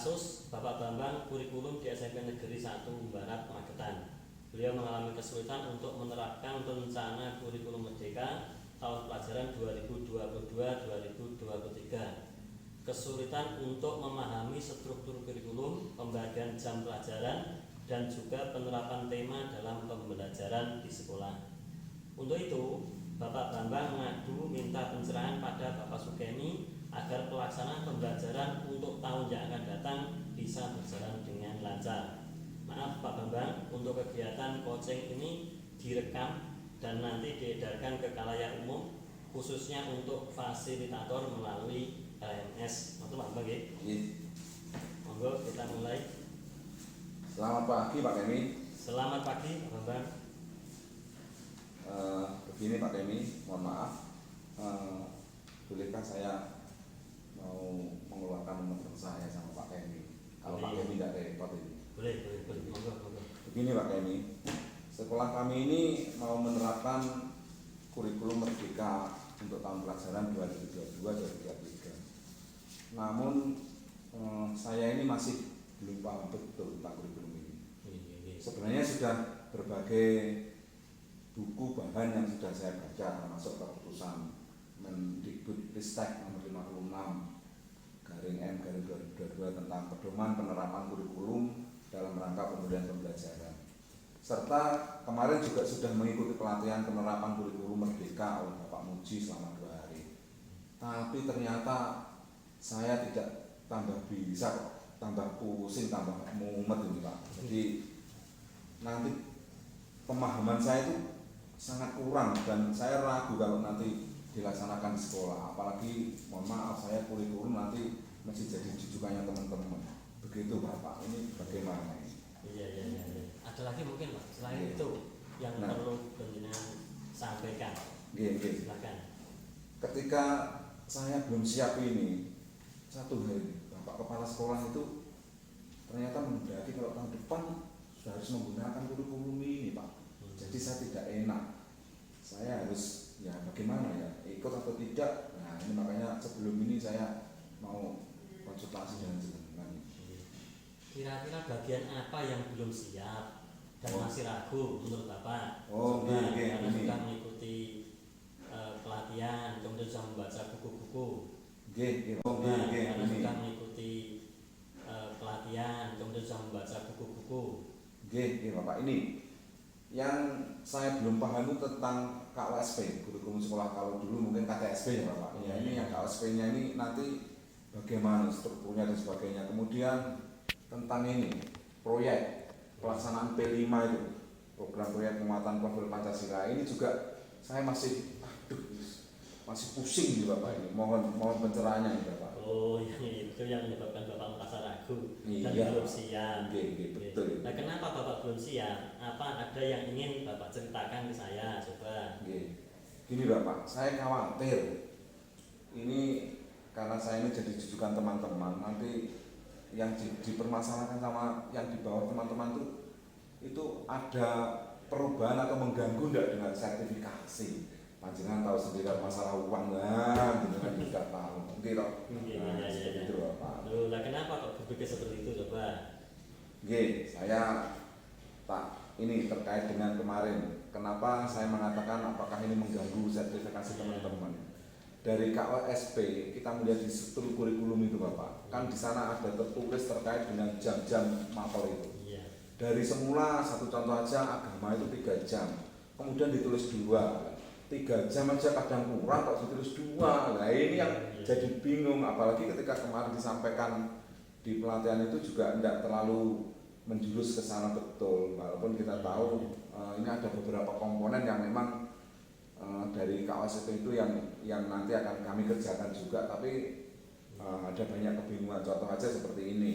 kasus Bapak Bambang kurikulum di SMP Negeri 1 Barat Magetan. Beliau mengalami kesulitan untuk menerapkan rencana kurikulum merdeka tahun pelajaran 2022-2023. Kesulitan untuk memahami struktur kurikulum, pembagian jam pelajaran, dan juga penerapan tema dalam pembelajaran di sekolah. Untuk itu, Bapak Bambang mengadu minta pencerahan pada Bapak Sukeni agar pelaksanaan pembelajaran untuk tahun yang akan datang bisa berjalan dengan lancar. Maaf Pak Bambang, untuk kegiatan coaching ini direkam dan nanti diedarkan ke khalayak umum, khususnya untuk fasilitator melalui LMS. Betul Pak Bambang ya? Monggo kita mulai. Selamat pagi Pak Kemi. Selamat pagi Pak Bambang. Begini Pak Kemi, mohon maaf, bolehkah saya mau mengeluarkan nomor saya sama Pak Kemi? Kalau Pak Kemi tidak repot ini. Boleh. Monggo. Begini Pak Kemi, sekolah kami ini mau menerapkan kurikulum merdeka untuk tahun pelajaran 2022-2023. Namun saya ini masih belum paham betul tentang kurikulum ini. Sebenarnya sudah berbagai buku bahan yang sudah saya baca, termasuk keputusan Mendikbudristek nomor 56/M/2022 tentang pedoman penerapan kurikulum dalam rangka pemberian pembelajaran. Serta kemarin juga sudah mengikuti pelatihan penerapan kurikulum merdeka oleh Bapak Muji selama 2 hari. Tapi ternyata saya tidak tambah bisa, tambah pusing, tambah mumet ini Pak. Jadi nanti pemahaman saya itu sangat kurang dan saya ragu kalau nanti dilaksanakan di sekolah. Apalagi mohon maaf, saya kurikulum nanti masih jadi jujukannya teman-teman. Begitu Bapak, ini bagaimana ini? Iya. Ada lagi mungkin Pak, selain itu yang perlu penjenengan sampaikan. Silakan. Ketika saya belum siap ini, satu hari Bapak Kepala Sekolah itu ternyata mendaki kalau tahun depan sudah harus menggunakan kurikulum ini Pak. Jadi saya tidak enak. Saya harus ya bagaimana ya, ikut atau tidak. Nah ini makanya sebelum ini saya mau konsultasi dengan jenengan. Kira-kira bagian apa yang belum siap dan masih ragu menurut Bapak? Karena sudah mengikuti pelatihan, kemudian sudah membaca buku-buku. Karena sudah mengikuti pelatihan, kemudian sudah membaca buku-buku. Bapak, ini yang saya belum paham itu tentang KUSP, kurikulum sekolah. Kalau dulu mungkin KTSP ya Bapak. Ya ini yang KUSP-nya ini nanti bagaimana strukturnya dan sebagainya. Kemudian tentang ini proyek pelaksanaan P5 itu, program proyek penguatan profil Pancasila, ini juga saya masih pusing nih Bapak ini. Mohon pencerahannya nih Bapak. Oh, itu yang menyebabkan Bapak merasa ragu dan belum siap. Betul. Nah, kenapa Bapak belum siap? Apa ada yang ingin Bapak ceritakan ke saya? Coba. Gini Bapak, saya khawatir ini karena saya ini jadi jujukan teman-teman, nanti yang dipermasalahkan sama yang di bawah teman-teman itu ada perubahan atau mengganggu enggak dengan sertifikasi. Panjenengan tahu sendiri masalah uang kan, jenengan juga tahu. Nggih toh. Seperti itu Bapak. Loh, lah kenapa kok berpikir seperti itu coba? Saya ini terkait dengan kemarin. Kenapa saya mengatakan apakah ini mengganggu sertifikasi teman-teman? Dari KOSP kita melihat di struktur kurikulum itu Bapak, kan di sana ada tertulis terkait dengan jam-jam mapel itu. Dari semula satu contoh aja agama itu 3 jam, kemudian ditulis 2, 3 jam aja kadang kurang kok ditulis 2. Nah ini yang jadi bingung, apalagi ketika kemarin disampaikan di pelatihan itu juga tidak terlalu menjurus ke sana betul, walaupun kita tahu ini ada beberapa komponen yang memang dari KOSP itu yang nanti akan kami kerjakan juga, tapi ada banyak kebingungan. Contoh aja seperti ini,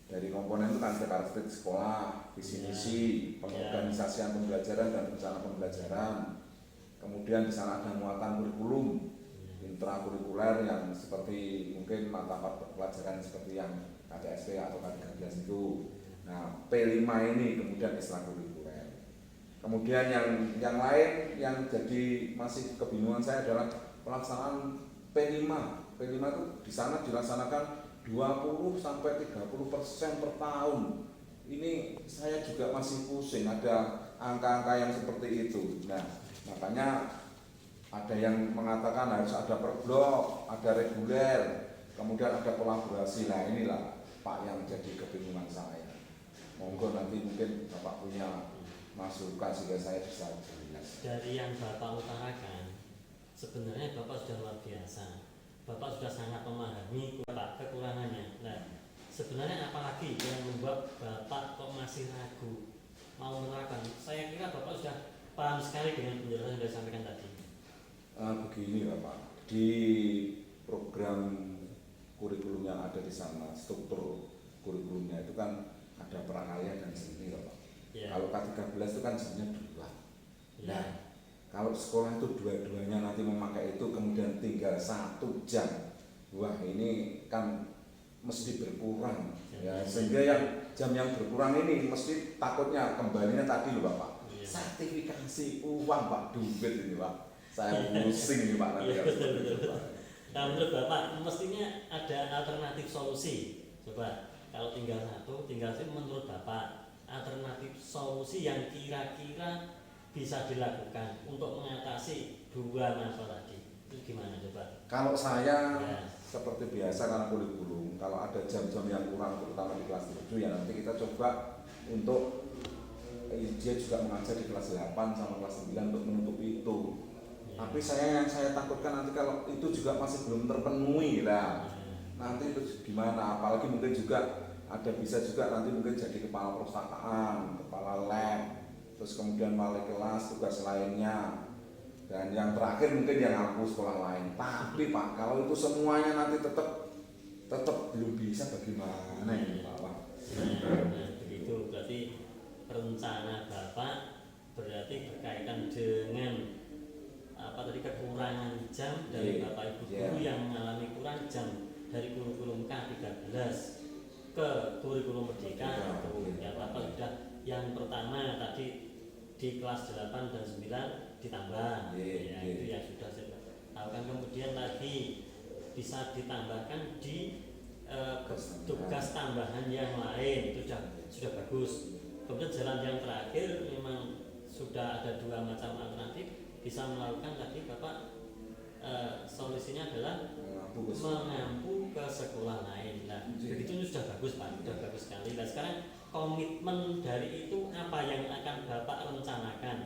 dari komponen itu kan ada karakteristik sekolah, visi misi, pengorganisasian pembelajaran dan rencana pembelajaran. Kemudian di sana ada muatan kurikulum intrakurikuler yang seperti mungkin mata pelajaran seperti yang KTSP atau K13 itu. Nah P5 ini kemudian ekstrakurikuler. Kemudian yang lain yang jadi masih kebingungan saya adalah pelaksanaan P5. P5 itu di sana dilaksanakan 20 sampai 30% per tahun. Ini saya juga masih pusing, ada angka-angka yang seperti itu. Nah, makanya ada yang mengatakan harus ada per blok, ada reguler, kemudian ada kolaborasi. Nah, inilah Pak yang jadi kebingungan saya. Monggo nanti mungkin Bapak punya masukan sehingga saya bisa jelas. Dari yang Bapak utarakan, sebenarnya Bapak sudah luar biasa. Bapak sudah sangat memahami kekurangannya. Nah, sebenarnya apalagi yang membuat Bapak kok masih ragu mau menerapkan? Saya kira Bapak sudah paham sekali dengan penjelasan yang sudah disampaikan tadi. Begini Bapak, di program kurikulum yang ada di sana, struktur kurikulumnya itu kan ada prakarya dan seni Bapak. Ya. Kalau K13 itu kan sebenarnya 2. Ya. Nah, kalau sekolah itu dua-duanya nanti memakai itu kemudian tinggal 1 jam, wah ini kan mesti berkurang ya, sehingga yang jam yang berkurang ini mesti takutnya kembalinya tadi loh Bapak, sertifikasi uang Pak, duit ini Pak, saya pusing nih Pak nanti. Betul. Nah, menurut Bapak mestinya ada alternatif solusi. Coba kalau tinggal 1, tinggal sih menurut Bapak alternatif solusi yang kira-kira bisa dilakukan untuk mengatasi 2 masalah tadi itu gimana coba? Kalau saya seperti biasa karena kurikulum, kalau ada jam-jam yang kurang terutama di kelas 7 ya nanti kita coba untuk dia juga mengajar di kelas 8 sama kelas 9 untuk menutupi itu. Tapi yang saya takutkan nanti kalau itu juga masih belum terpenuhi lah. Nanti itu gimana? Apalagi mungkin juga ada bisa juga nanti mungkin jadi kepala perpustakaan, kepala lab, terus kemudian wali kelas, tugas lainnya, dan yang terakhir mungkin yang ngaku sekolah lain. Tapi Pak, kalau itu semuanya nanti tetap belum bisa, bagaimana ini Pak? Nah, begitu berarti rencana Bapak berarti berkaitan dengan apa tadi kekurangan jam dari Bapak Ibu guru yang mengalami kurang jam dari kurikulum K13 ke kurikulum Merdeka. Ya Bapak sudah yang pertama tadi di kelas 8 dan 9 ditambah, ya itu yang sudah saya lakukan. Kemudian lagi bisa ditambahkan di tugas tambahan yang lain, itu sudah bagus. Kemudian jalan yang terakhir memang sudah ada 2 macam alternatif, bisa melakukan tadi Bapak solusinya adalah mengampu ke sekolah lain. Nah, begitu ini sudah bagus Pak, sudah bagus sekali. Nah, sekarang komitmen dari itu apa yang akan Bapak rencanakan,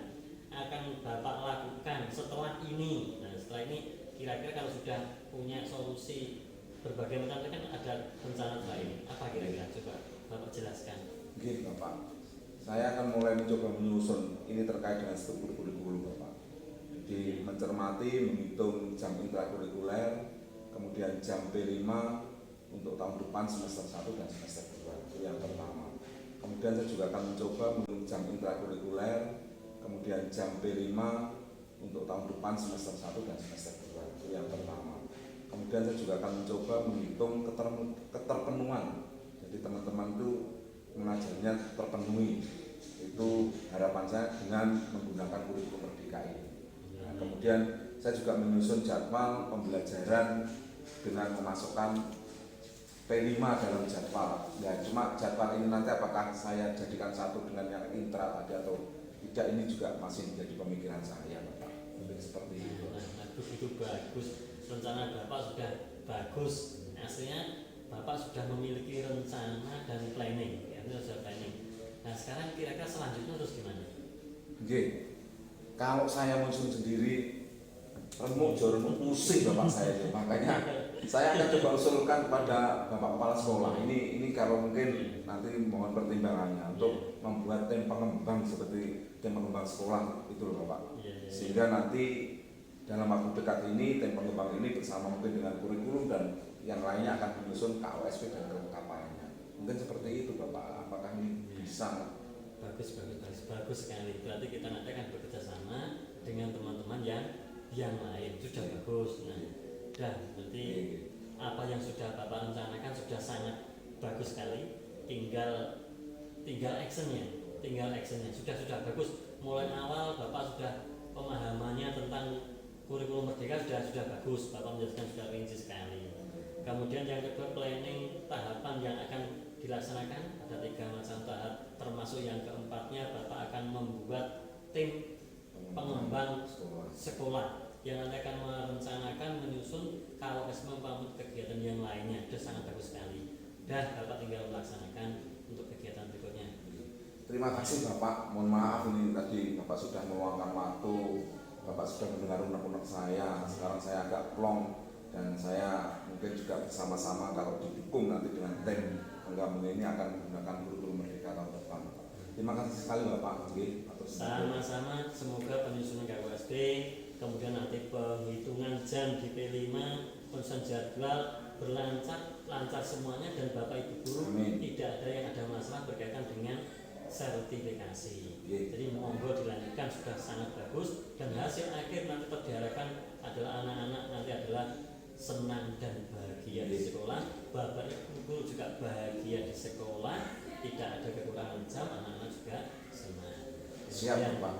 akan Bapak lakukan setelah ini? Nah, setelah ini kira-kira kalau sudah punya solusi berbagai macam kan ada rencana lain, apa kira-kira? Coba Bapak jelaskan. Begini Bapak, saya akan mulai mencoba menyusun ini terkait dengan struktur kurikulum Bapak. Jadi mencermati, menghitung jam intrakurikuler, kemudian jam P5 untuk tahun depan semester 1 dan semester 2, itu yang pertama. Kemudian saya juga akan mencoba menghitung jam intrakurikuler, kemudian jam P5 untuk tahun depan semester 1 dan semester 2, itu yang pertama. Kemudian saya juga akan mencoba menghitung keterpenuhan. Jadi teman-teman itu mengajarnya terpenuhi. Itu harapan saya dengan menggunakan kurikulum Merdeka ini. Nah, kemudian saya juga menyusun jadwal pembelajaran dengan memasukkan P5 dalam jadwal. Ya, cuma jadwal ini nanti apakah saya jadikan satu dengan yang intra tadi atau tidak, ini juga masih menjadi pemikiran saya Bapak. Seperti itu. Nah, itu bagus. Rencana Bapak sudah bagus. Aslinya Bapak sudah memiliki rencana dan planning. Ya, itu sudah planning. Nah, sekarang kira-kira selanjutnya terus gimana? Oke. Kalau saya muncul sendiri remuk jorong pusing Bapak saya, makanya saya akan coba usulkan kepada Bapak Kepala Sekolah ini kalau mungkin nanti mohon pertimbangannya untuk membuat tim pengembang seperti tim pengembang sekolah itu loh Bapak, sehingga nanti dalam waktu dekat ini tim pengembang ini bersama mungkin dengan kurikulum dan yang lainnya akan menyusun KOSP dan kelengkapannya. Mungkin seperti itu Bapak, apakah ini bisa? Bagus sekali. Berarti kita nanti akan bekerja sama dengan teman-teman yang lain. Sudah bagus. Nah, berarti apa yang sudah Bapak rencanakan sudah sangat bagus sekali. Tinggal actionnya. Sudah bagus. Mulai awal Bapak sudah pemahamannya tentang kurikulum Merdeka sudah bagus. Bapak menjelaskan sudah rinci sekali. Kemudian yang kedua, planning tahapan yang akan dilaksanakan ada 3 macam tahap, termasuk yang keempatnya Bapak akan membuat tim pengembang sekolah yang nanti akan merencanakan, menyusun KOSP membangun kegiatan yang lainnya. Itu sangat bagus sekali. Dan Bapak tinggal melaksanakan untuk kegiatan berikutnya. Terima kasih Bapak, mohon maaf ini tadi Bapak sudah meluangkan waktu, Bapak sudah mendengar unek-unek saya, sekarang saya agak plong dan saya mungkin juga bersama-sama kalau didukung nanti dengan tim penggabung ini akan menggunakan kurikulum Merdeka tahun depan. Terima kasih sekali Bapak. Sama-sama, semoga penyusunan KOSP, kemudian nanti penghitungan jam di P5, penyusunan jadwal lancar semuanya dan Bapak Ibu guru tidak ada yang ada masalah berkaitan dengan sertifikasi. Jadi monggo dilanjutkan, sudah sangat bagus dan hasil akhir nanti diharapkan adalah anak-anak nanti adalah senang dan bahagia di sekolah, Bapak Ibu guru juga bahagia di sekolah, tidak ada kekurangan jam, anak-anak juga senang. Siap Pak.